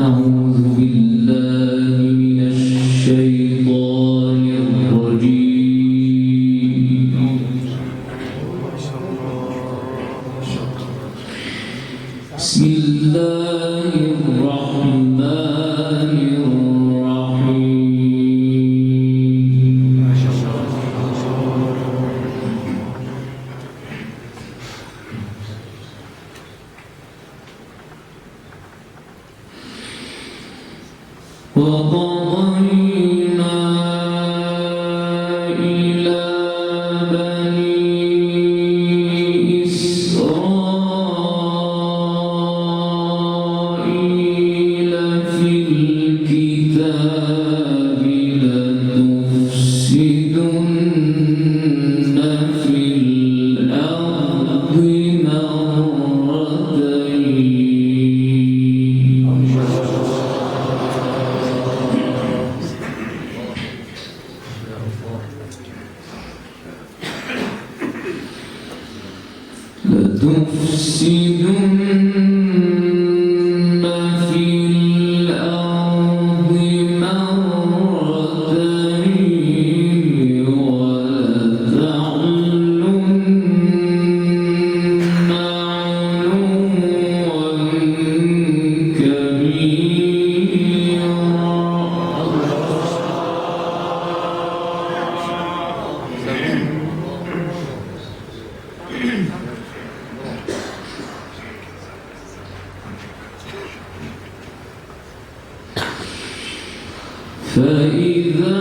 أعوذ بالله من الشيطان الرجيم بسم الله الرحمن الرحيم وقضينا إلى بني إسرائيل في الكتاب لتفسدن في الأرض مرتين ولتعلن علوا كبيرا فإذا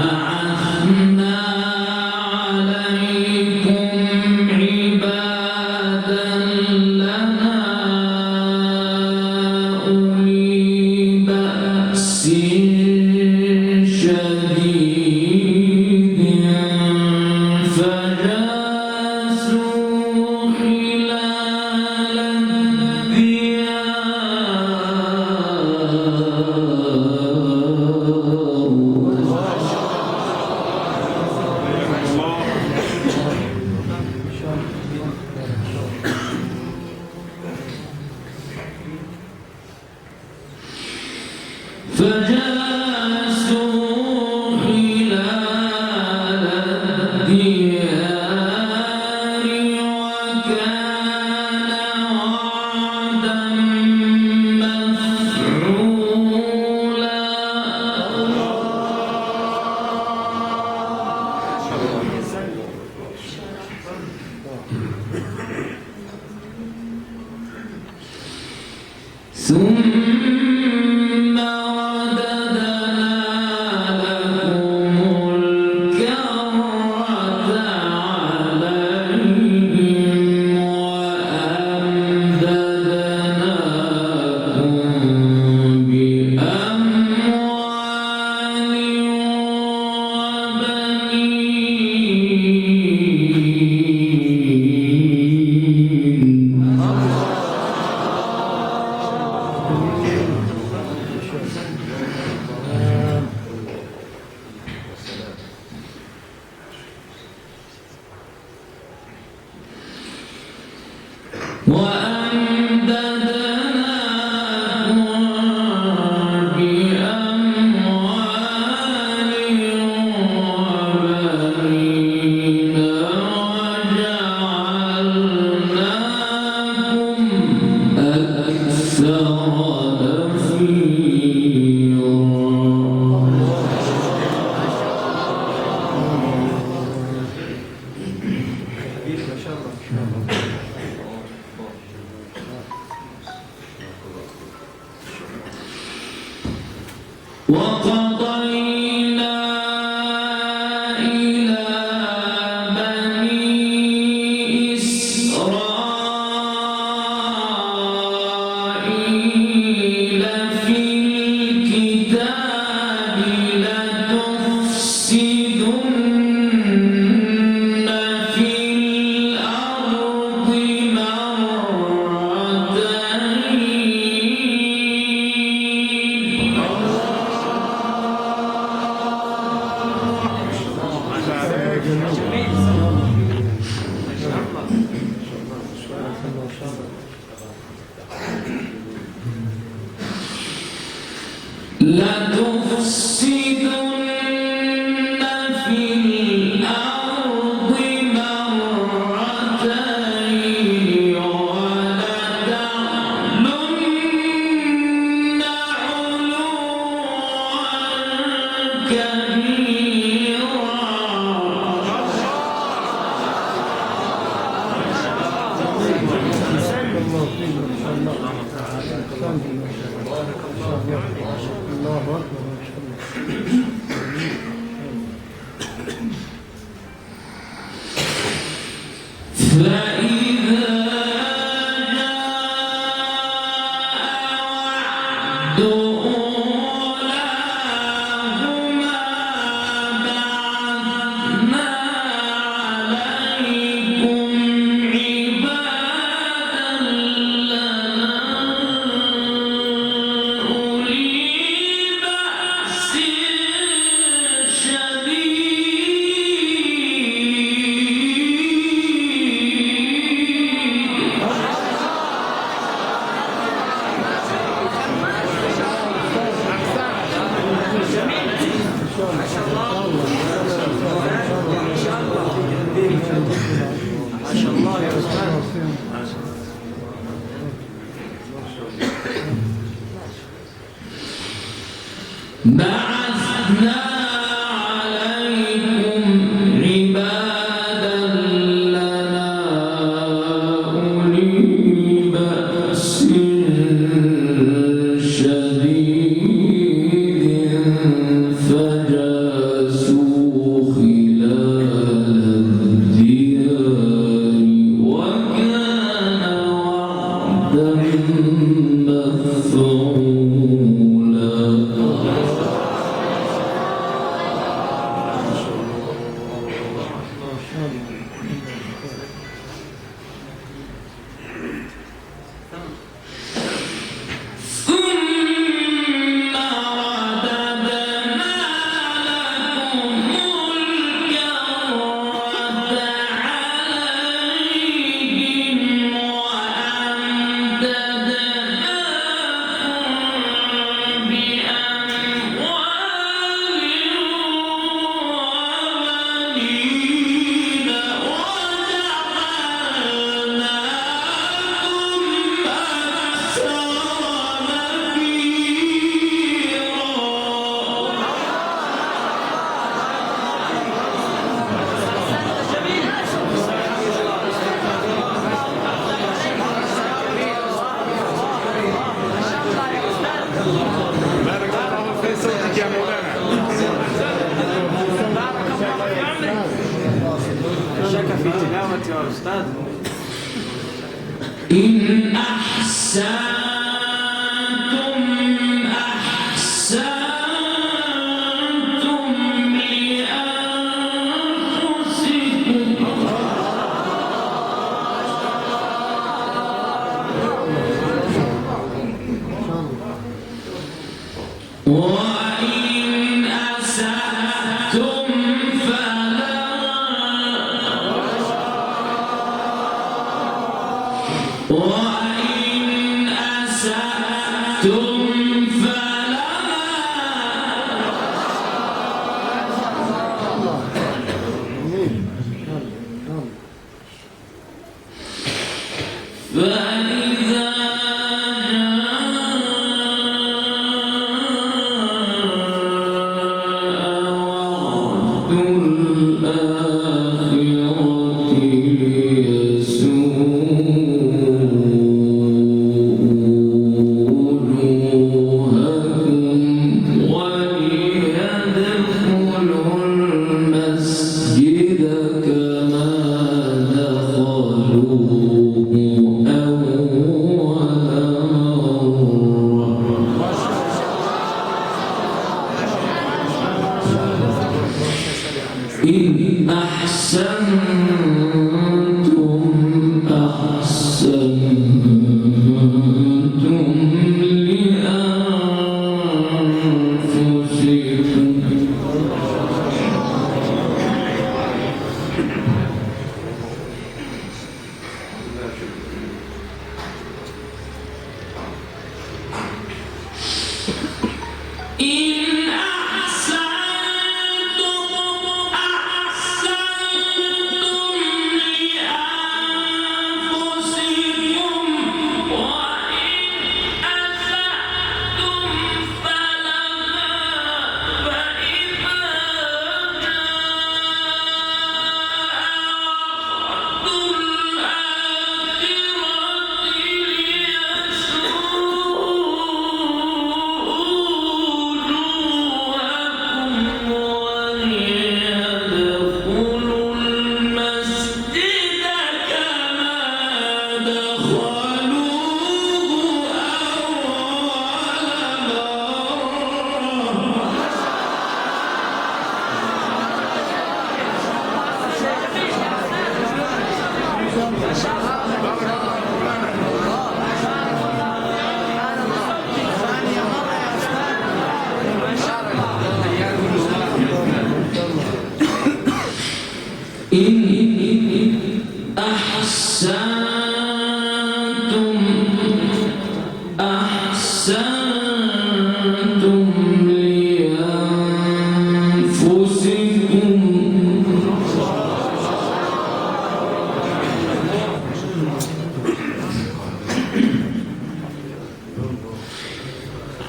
بعثنا عليكم عبادا لنا أولي بأس شديد فجاسوا خلال الديار وكان وعدا مفعولا ثم وجعلناكم وقضينا إلى بني إسرائيل في الكتاب لتفسدن في الأرض مرتين لتفسدن في الأرض مرتين ولتعلن علوا كبيرا فإذا جاء وعد أولاهما بعثنا عليكم عبادا لنا أولي بأس بعثنا عليكم عبادا لنا أولي بأس شديد فجاسوا خلال الديار وكان وعدا مفعولا ثم رددنا لكم الكرة عليهم وأمددناكم بأموال وبنين وجعلناكم أكثر بارك الله في صوتك يا مولانا. شك في تلاوة يا أستاذ. إن أحسنتم أحسنتم لأنفسكم وإن أسأتم وإن أسأتم فإذا وجوهكم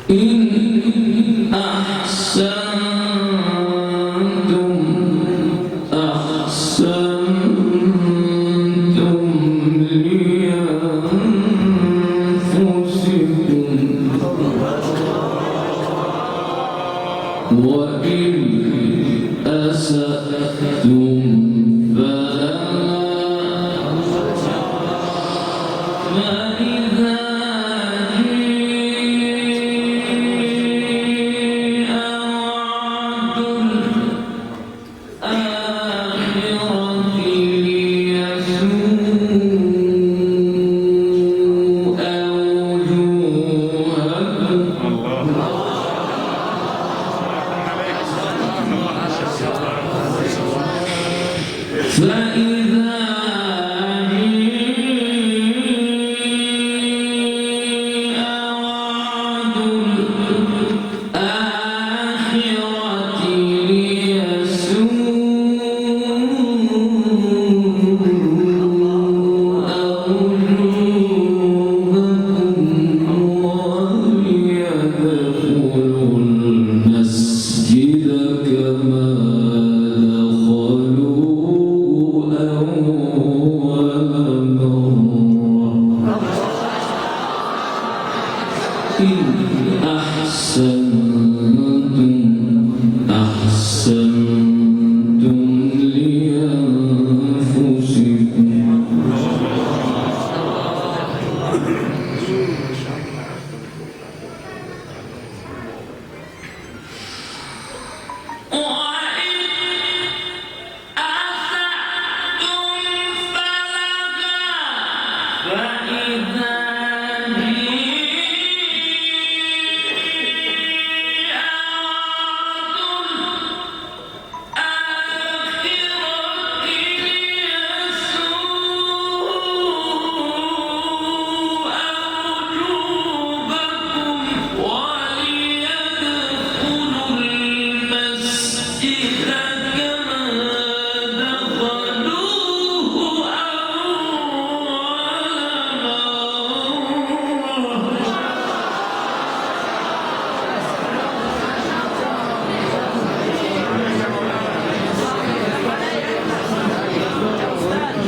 إن أحسنتم أحسنتم لأنفسكم وإن أسأتم فإذا جيء وعد الآخرة ليسوء وجوهكم فإذا جيء وعد الآخرة ليسوء وجوهكم وليدخلوا المسجد كما دخلوه أول مرة إن أحسنتم أحسنتم لأنفسكم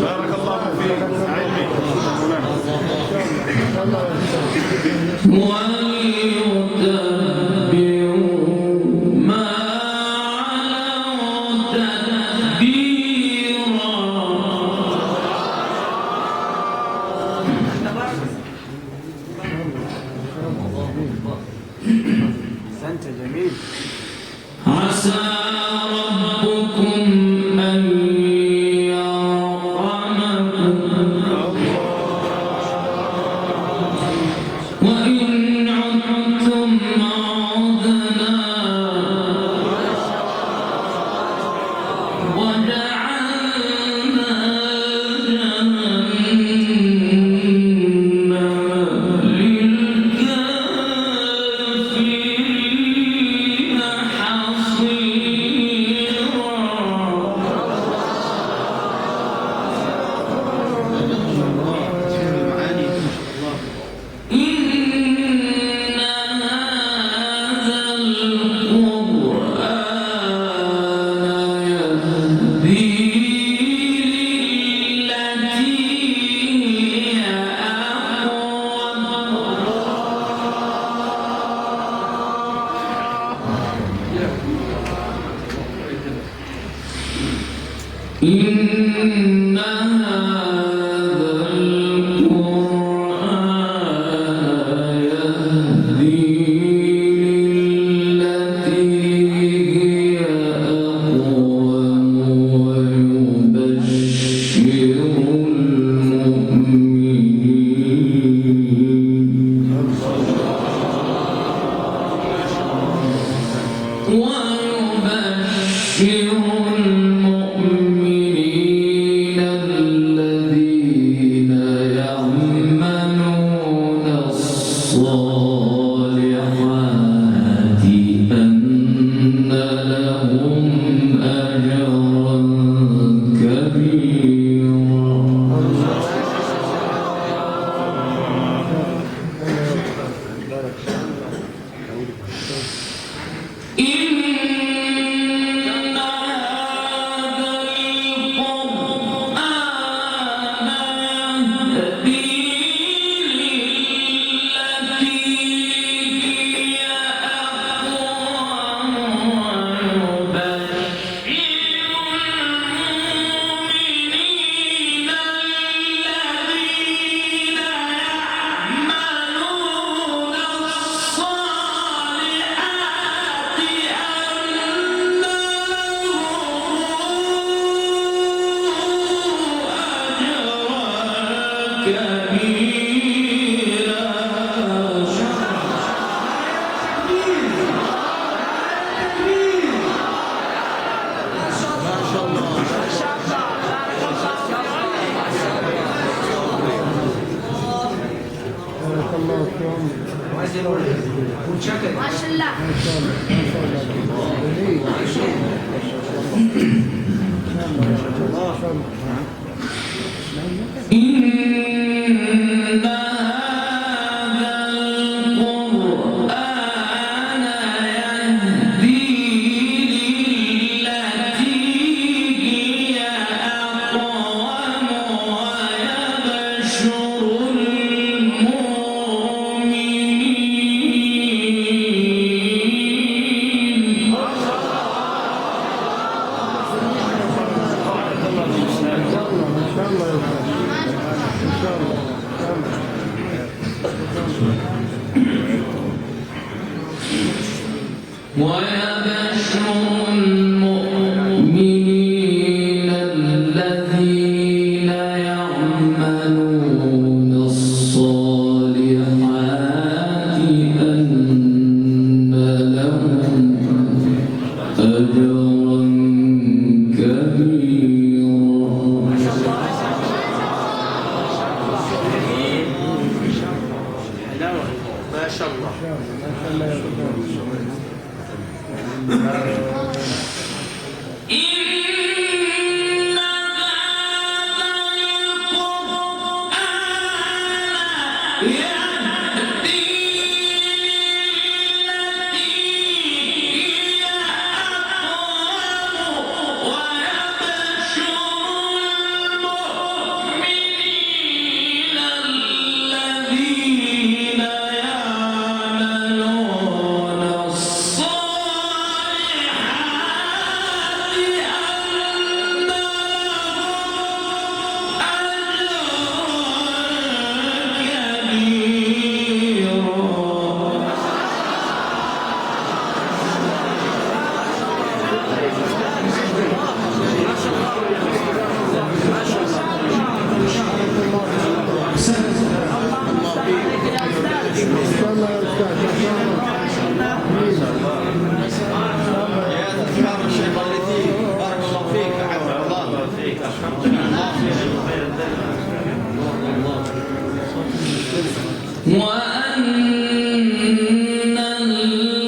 بارك الله فيك علمي وليتبعوا ما علوا تتبيرا أنت جميل. عسى ربكم أن يرحمكم وإن عدتم عدنا وجعلنا جهنم للكافرين إن هذا القرآن يهدي للتي هي أقوم ويبشر المؤمنين ويبشر المؤمنين الله في عمرك. ما شاء الله ما شاء الله جميل. ما شاء الله. إن هذا القرآن يهدي للتي هي أقوم ويبشر المؤمنين ويبشر المؤمنين الذين يعملون الصالحات أن لهم أجرا كبيرا ما شاء الله إن هذا القرآن يهدي للتي هي أقوم ويبشر المؤمنين الذين يعملون الصالحات أن بارك الله فيك عبد الله فيك وأن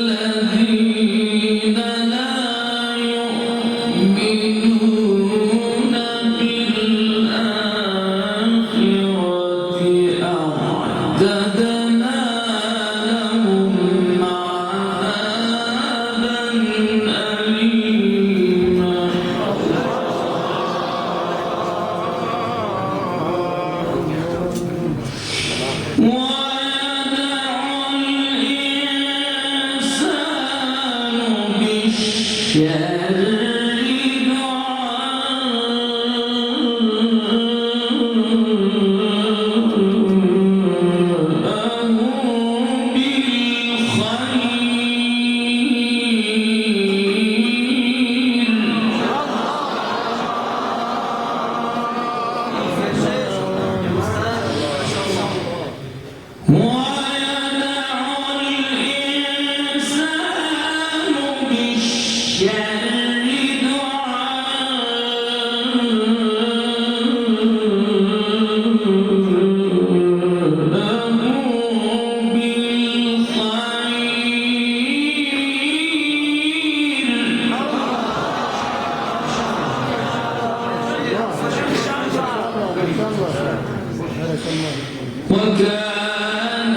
الذين لا يؤمنون بالآخرة أعتدنا لهم عذابا أليما ويدعو الإنسان بالشر دعاءه بالخير ويدعو الإنسان بالشر دعاءه بالخير وكان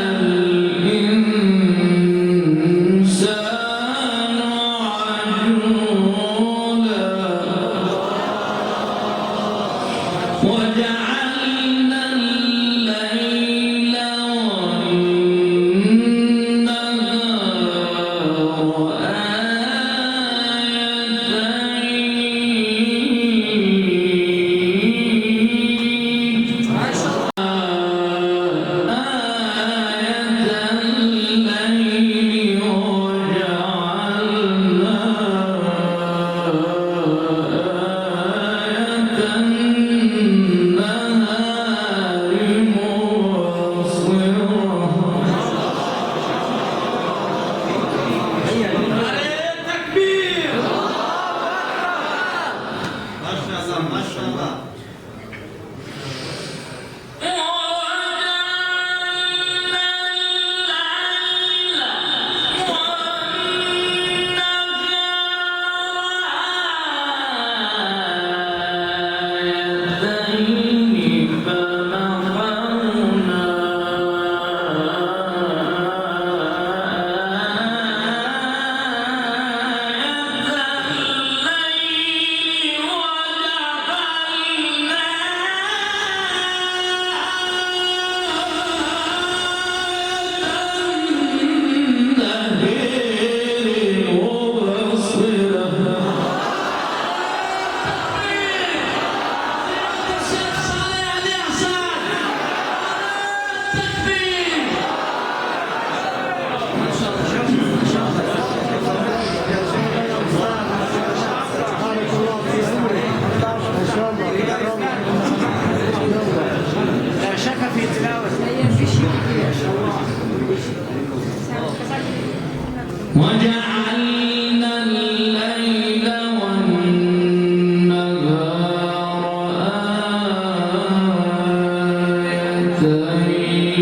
وجعلنا الليل والنهار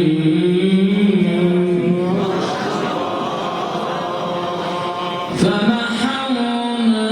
آيتين فمحونا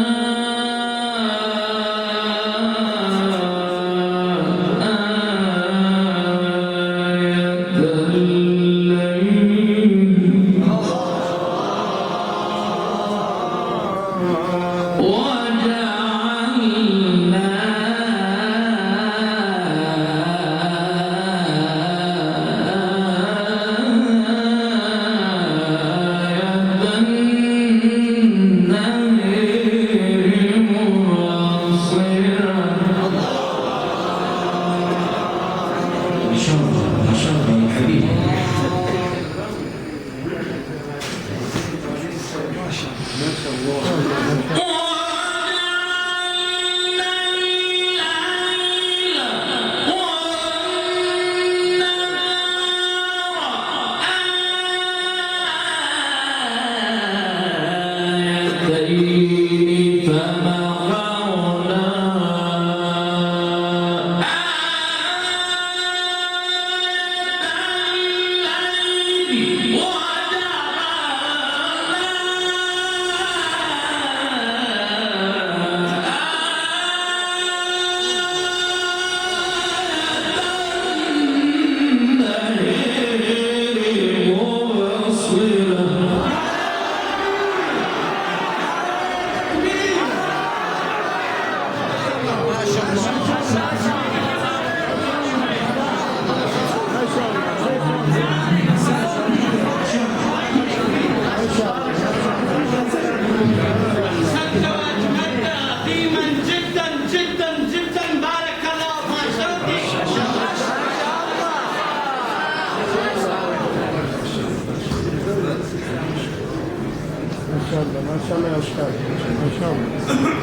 ما شاء الله يا أستاذ ما شاء الله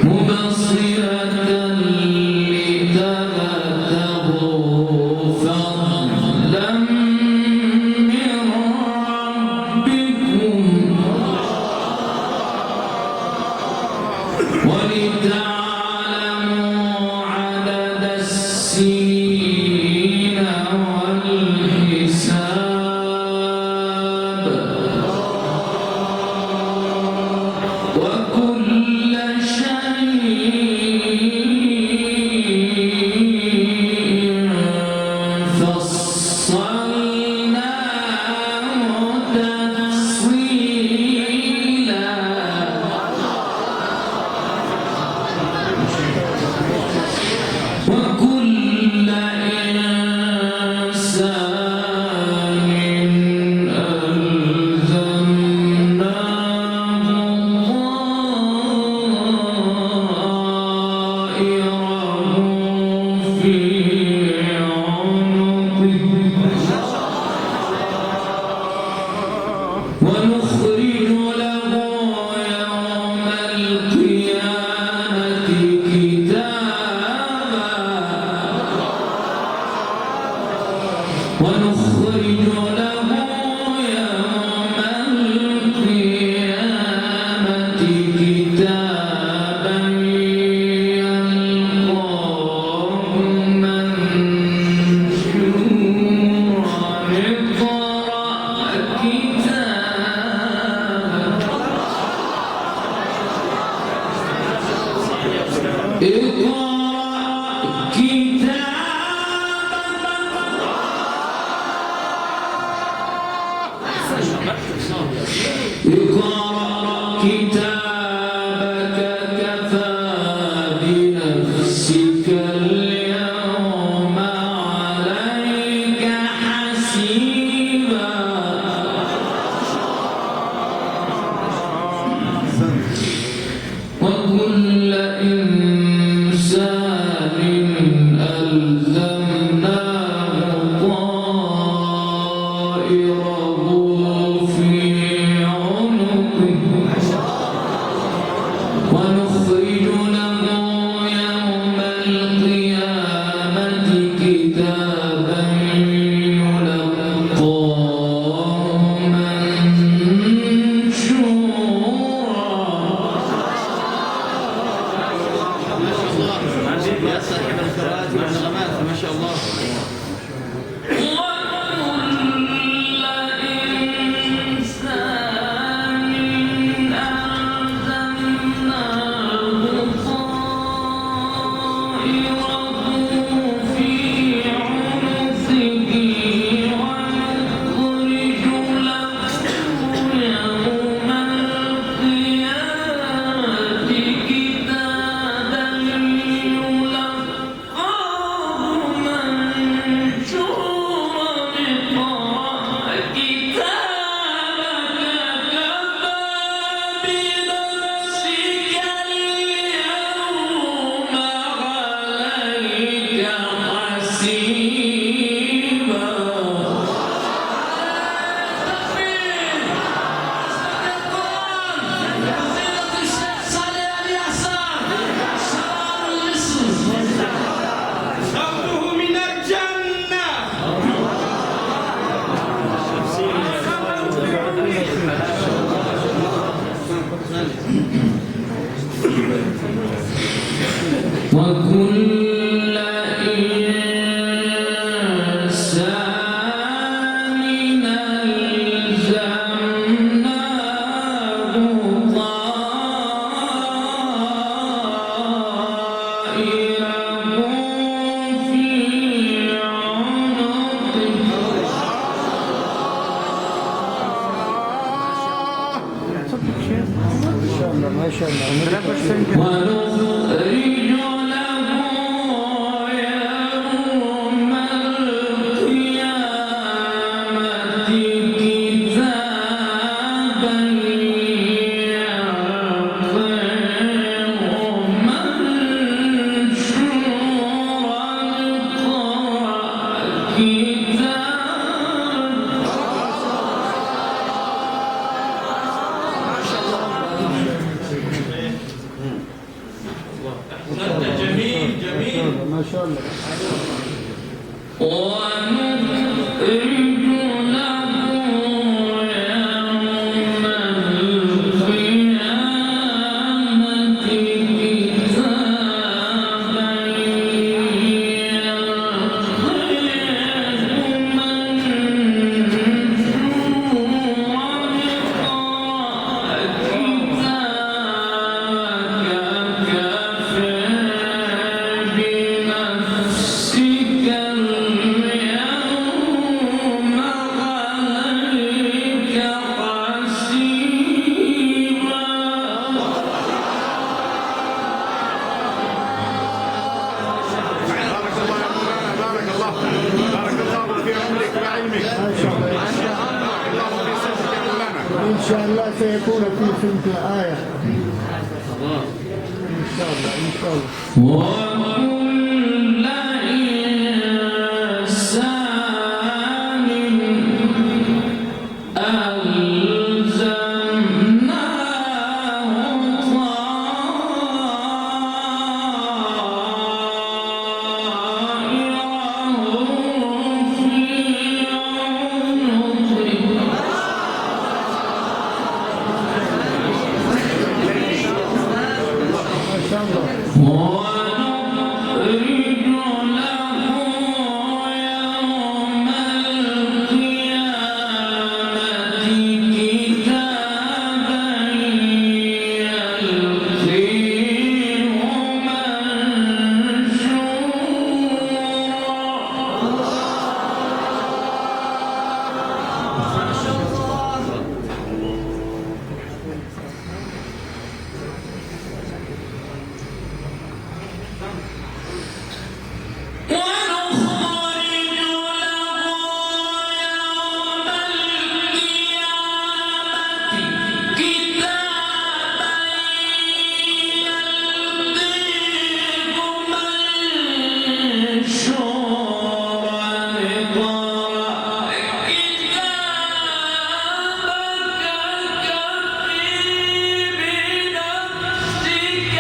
مبصرة لتبتغوا فضلا من ربكم ولتعلموا عدد السنين والحساب وكل شيء فصلناه تفصيلا وكل إنسان ونخرج له يوم القيامة كتابا ونخرج له يوم القيامة كتابا يلقاه منشورا اقرأ كتابك اقرأ كتابك كفى بنفسك اليوم عليك حسيبا وكل إنسان ألزمناه طائره في عنقه شاء الله ما شاء الله. ونخرج له يوم القيامة كتابا جميل جميل. ما شاء الله. ونخرج له يوم القيامة كتابا بارك الله بارك الله في عمرك وعلمك. ما شاء الله. بارك الله في صوتك يا مولانا. إن شاء الله سيكون في سنة آية. إن شاء الله إن شاء الله. وكل إنسان ألزمناه طائره في عنقه. ما شاء الله. ونخرج له يوم القيامة كتابا يلقيه ونخرج له يوم القيامة كتابا يلقيه منشورا اقرأ كتابك كفي بنفسك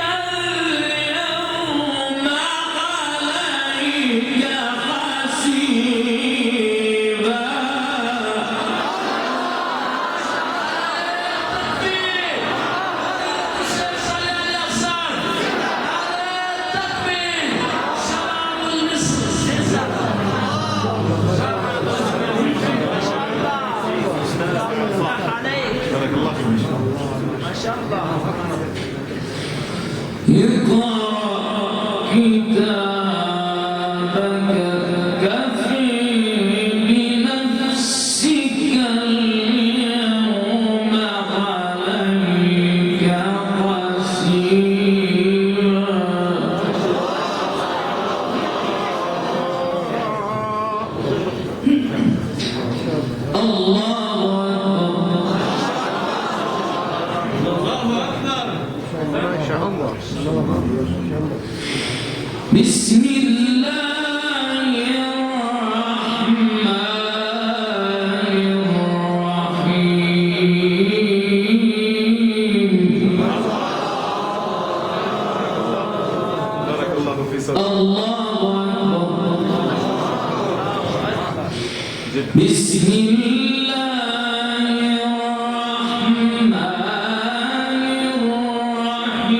اليوم عليك حسيبا. بارك الله فيك. اقرأ كتابك كفي بنفسك اليوم عليك حسيبا. الله أكبر. ما شاء الله. بسم الله الرحمن الرحيم. بارك الله في صوتك. الله أكبر. بسم الله الرحمن الرحيم.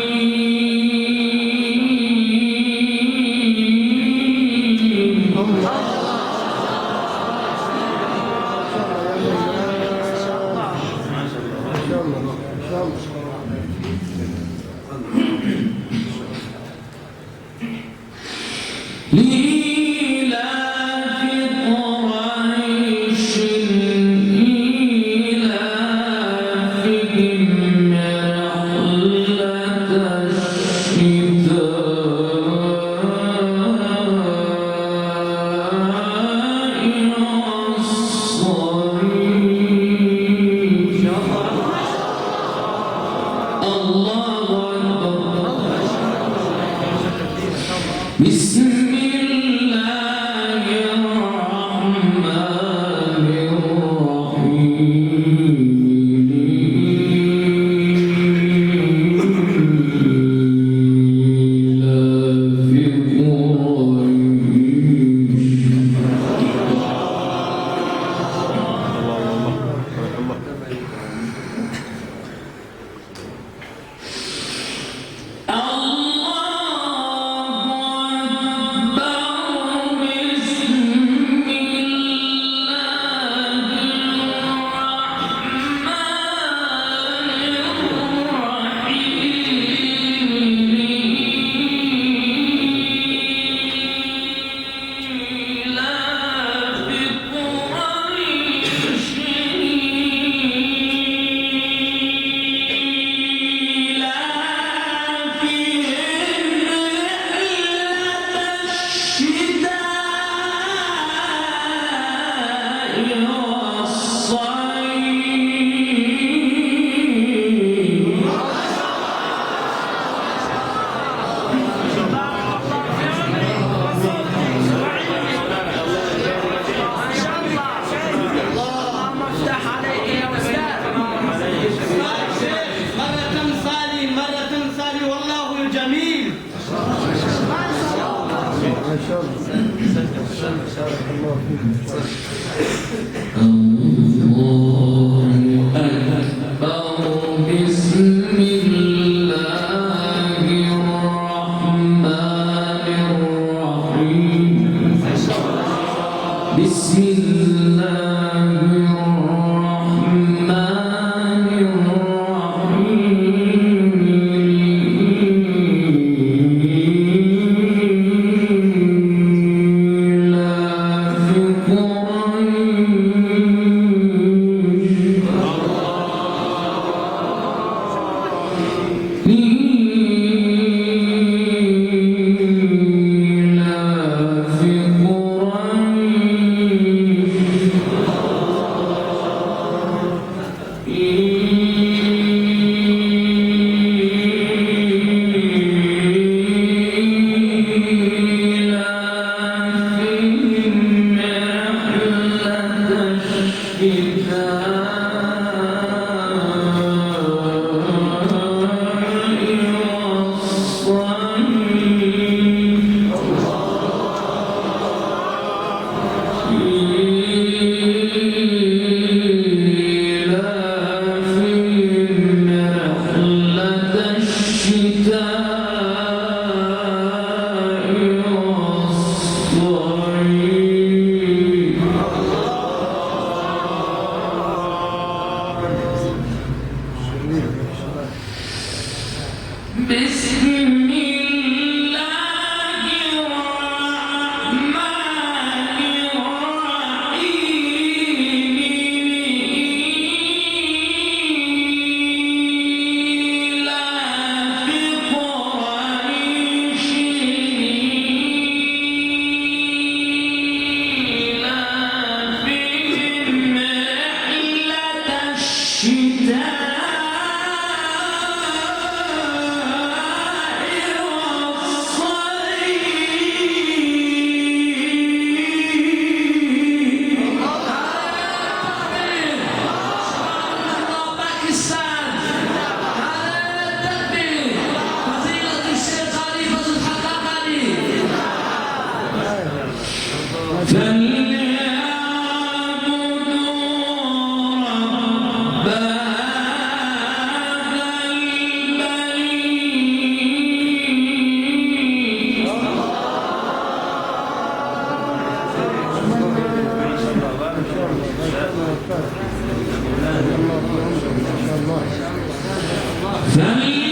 بسم الله الرحمن الرحيم لا في بسم الله الرحمن الرحيم إيلاف قريش إيلافهم رحلة الشتاء ما شاء الله